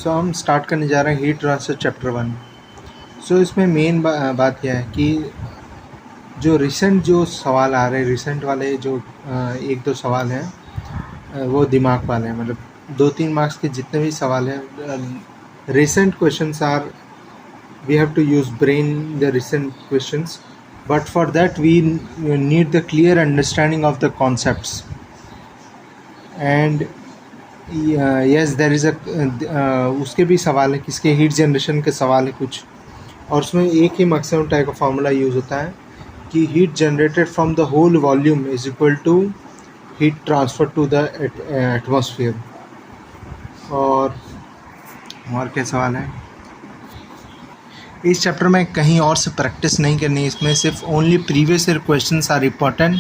सो हम स्टार्ट करने जा रहे हैं हीट ट्रांसफर चैप्टर 1। सो इसमें मेन बात यह है कि जो रिसेंट जो सवाल आ रहे हैं, रिसेंट वाले जो एक दो सवाल हैं वो दिमाग वाले हैं, मतलब 2-3 मार्क्स के जितने भी सवाल हैं recent questions are we have to use brain the recent questions, but for that we need the clear understanding of the concepts. And yes, there is a उसके भी सवाल है, किसके हीट जनरेशन के सवाल है कुछ, और उसमें एक ही मैक्सिमम टाइप का फार्मूला यूज़ होता है कि heat generated from the whole volume is equal to heat transfer to the atmosphere. और क्या सवाल है इस चैप्टर में? कहीं और से प्रैक्टिस नहीं करनी है, इसमें सिर्फ only previous year questions are important,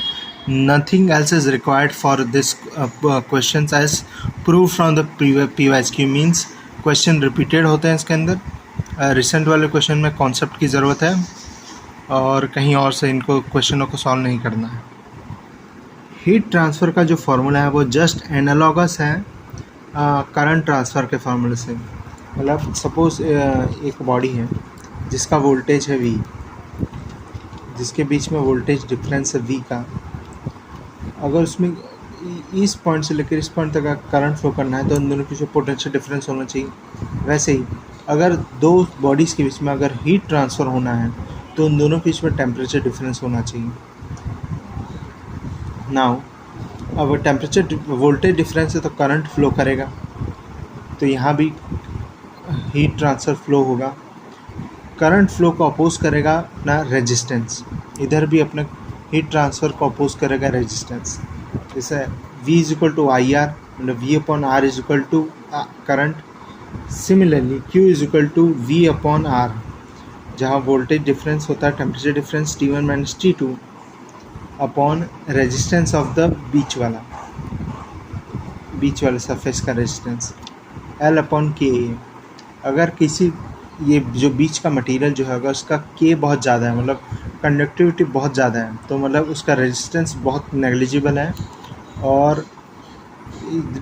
nothing else is required for this questions as prove from the PYQ। Means question repeated होते हैं इसके अंदर। रिसेंट वाले क्वेश्चन में कॉन्सेप्ट की ज़रूरत है और कहीं और से इनको क्वेश्चनों को सॉल्व नहीं करना है। हीट ट्रांसफ़र का जो फार्मूला है वो जस्ट एनालॉगस है करंट ट्रांसफ़र के फार्मूले से। मतलब सपोज़ एक बॉडी है जिसका वोल्टेज है V, जिसके बीच में वोल्टेज डिफरेंस है V का। अगर उसमें इस पॉइंट से लेकर इस पॉइंट तक करंट फ्लो करना है तो उन दोनों के बीच में पोटेंशियल डिफरेंस होना चाहिए। वैसे ही अगर दो बॉडीज़ के बीच में अगर हीट ट्रांसफ़र होना है तो उन दोनों के बीच में टेम्परेचर डिफरेंस होना चाहिए। नाउ अब टेम्परेचर वोल्टेज डिफरेंस है तो करंट फ्लो करेगा, तो यहाँ भी हीट ट्रांसफ़र फ्लो होगा। करंट फ्लो को अपोज करेगा अपना रेजिस्टेंस, इधर भी अपने हीट ट्रांसफ़र को अपोज करेगा रेजिस्टेंस। जैसे V is equal to IR, मतलब V upon R is equal to current. Similarly Q is equal to V upon R, जहाँ वोल्टेज डिफरेंस होता है temperature difference T1 minus T2 upon resistance of the बीच वाले surface का resistance L upon K। अगर किसी ये जो बीच का मटेरियल जो है अगर उसका K बहुत ज़्यादा है, मतलब कंडक्टिविटी बहुत ज़्यादा है, तो मतलब उसका रेजिस्टेंस बहुत नेग्लिजिबल है। और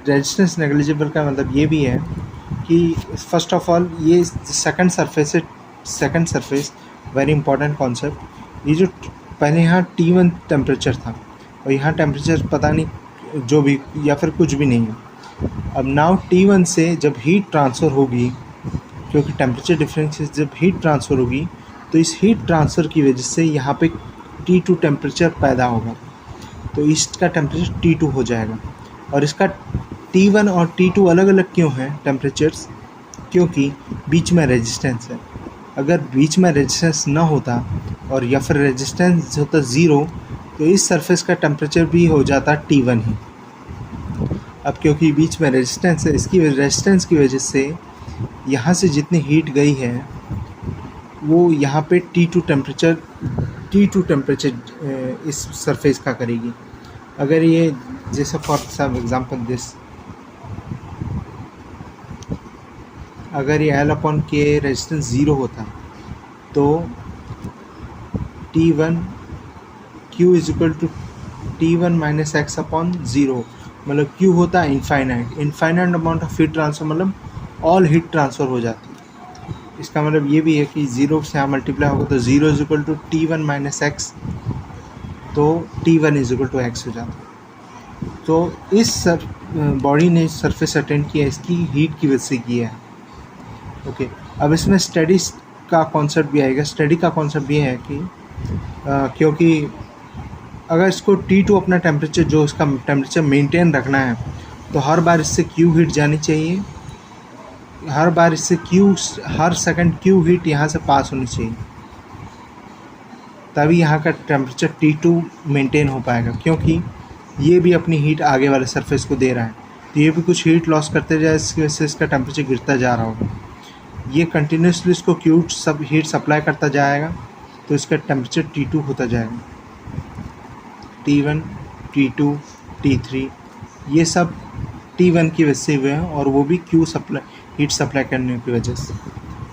रेजिस्टेंस नेग्लिजिबल का मतलब ये भी है कि फर्स्ट ऑफ ऑल ये second surface very important concept. ये जो पहले यहाँ T1 टेम्परेचर था और यहाँ टेम्परेचर पता नहीं जो भी या फिर कुछ भी नहीं है। अब नाउ T1 से जब हीट ट्रांसफ़र होगी, क्योंकि टेम्परेचर डिफरेंस से जब हीट ट्रांसफ़र होगी तो इस हीट ट्रांसफ़र की वजह से यहाँ पे T2 टेम्परेचर पैदा होगा, तो इसका टेम्परेचर T2 हो जाएगा। और इसका T1 और T2 अलग अलग क्यों हैं टेम्परेचर्स? क्योंकि बीच में रेजिस्टेंस है। अगर बीच में रेजिस्टेंस ना होता और या फिर रेजिस्टेंस होता 0 तो इस सरफेस का टेम्परेचर भी हो जाता T1 ही। अब क्योंकि बीच में रेजिस्टेंस है, इसकी रेजिस्टेंस की वजह से यहाँ से जितनी हीट गई है वो यहाँ पे T2 टेम्परेचर इस सरफेस का करेगी। अगर ये जैसे फॉर एग्जांपल दिस, अगर ये L अपॉन K रेजिस्टेंस 0 होता तो T1 Q is equal to T1 minus X upon 0, मतलब Q होता है infinite amount of heat transfer, मतलब ऑल हीट ट्रांसफ़र हो जाती है। इसका मतलब ये भी है कि 0 से यहाँ मल्टीप्लाई होगा तो 0 is equal to T1 minus X, तो T1 is equal to x हो जाता है। तो इस बॉडी ने सरफेस अटेंड किया इसकी हीट की वजह से किया है। ओके, अब इसमें स्टडी का कॉन्सेप्ट भी आएगा। स्टडी का कॉन्सेप्ट ये है कि क्योंकि अगर इसको T2 अपना टेम्परेचर जो इसका टेम्परेचर मेंटेन रखना है तो हर बार इससे Q हीट जानी चाहिए, हर बार इससे हर सेकंड Q हीट यहाँ से पास होनी चाहिए, तभी यहाँ का टेम्परेचर T2 मेंटेन हो पाएगा। क्योंकि ये भी अपनी हीट आगे वाले सरफेस को दे रहा है, तो ये भी कुछ हीट लॉस करते जाए, इसकी वजह से इसका टेम्परेचर गिरता जा रहा होगा। ये कंटिन्यूसली इसको हीट सप्लाई करता जाएगा तो इसका टेम्परेचर T2 होता जाएगा। T1 T2 T3 ये सब T1 की वजह से हुए हैं और वो भी हीट सप्लाई करने की वजह से।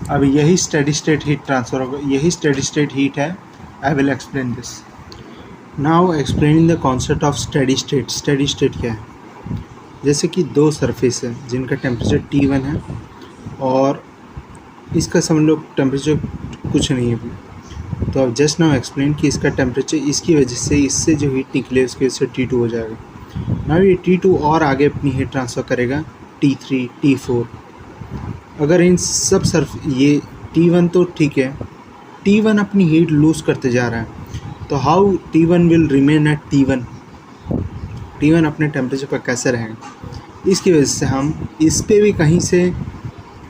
अब यही स्टेडी स्टेट हीट ट्रांसफ़र होगा, यही स्टेडी स्टेट हीट है। I will explain this now. Explaining the concept of steady state. Steady state क्या है? जैसे कि दो सरफेस है जिनका टेम्परेचर T1 है और इसका समझ लो टेम्परेचर कुछ नहीं है अभी। तो अब जस्ट नाउ एक्सप्लेन कि इसका टेम्परेचर इसकी वजह से इससे जो हीट निकले उसकी वजह से T2 हो जाएगा। नाउ ये T2 और आगे अपनी हीट ट्रांसफ़र करेगा T3 T4। अगर इन सब ये T1 तो ठीक है, T1 अपनी हीट लूज़ करते जा रहा है, तो how T1 will remain at T1? T1 अपने टेम्परेचर पर कैसे रहेगा? इसकी वजह से हम इस पे भी कहीं से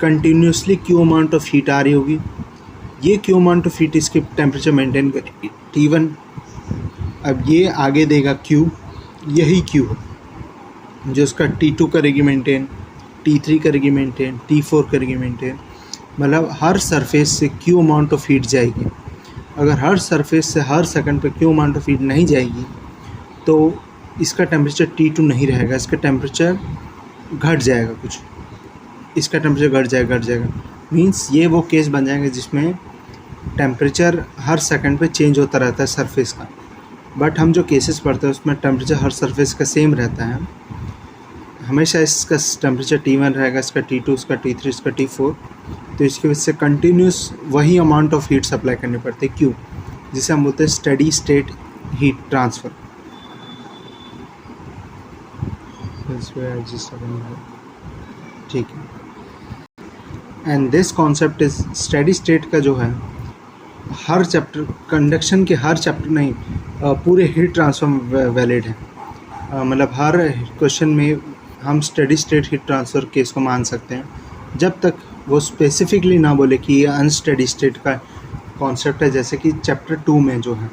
continuously Q amount of heat आ रही होगी। ये क्यू अमाउंट ऑफ हीट इसके टेम्परेचर मेंटेन करेगी T1। अब ये आगे देगा Q, यही Q जो उसका T2 करेगी मेंटेन, T3 करेगी मेंटेन, T4 करेगी मेंटेन। मतलब हर सरफेस से क्यू अमाउंट ऑफ हीट जाएगी। अगर हर सरफेस से हर सेकंड पे क्यू अमाउंट ऑफ हीट नहीं जाएगी तो इसका टेम्परेचर T2 नहीं रहेगा, इसका टेम्परेचर घट जाएगा कुछ, इसका टेम्परेचर घट जाएगा। मीन्स ये वो केस बन जाएंगे जिसमें टेम्परेचर हर सेकंड पे चेंज होता रहता है सरफेस का। बट हम जो केसेस पढ़ते हैं उसमें टेम्परेचर हर सरफेस का सेम रहता है, हमेशा इसका टेम्परेचर T1 रहेगा, इसका T2, इसका T3, इसका T4। तो इसकी वजह से कंटिन्यूस वही अमाउंट ऑफ हीट सप्लाई करनी पड़ती है क्यों, जिसे हम बोलते हैं स्टेडी स्टेट हीट ट्रांसफ़र। ठीक है, and this concept is steady state का जो है हर चैप्टर, कंडक्शन के हर चैप्टर नहीं, पूरे हीट ट्रांसफर वैलिड है। मतलब हर क्वेश्चन में हम steady state heat transfer case को मान सकते हैं जब तक वो स्पेसिफिकली ना बोले कि ये अनस्टेडी स्टेट का कॉन्सेप्ट है, जैसे कि चैप्टर 2 में जो है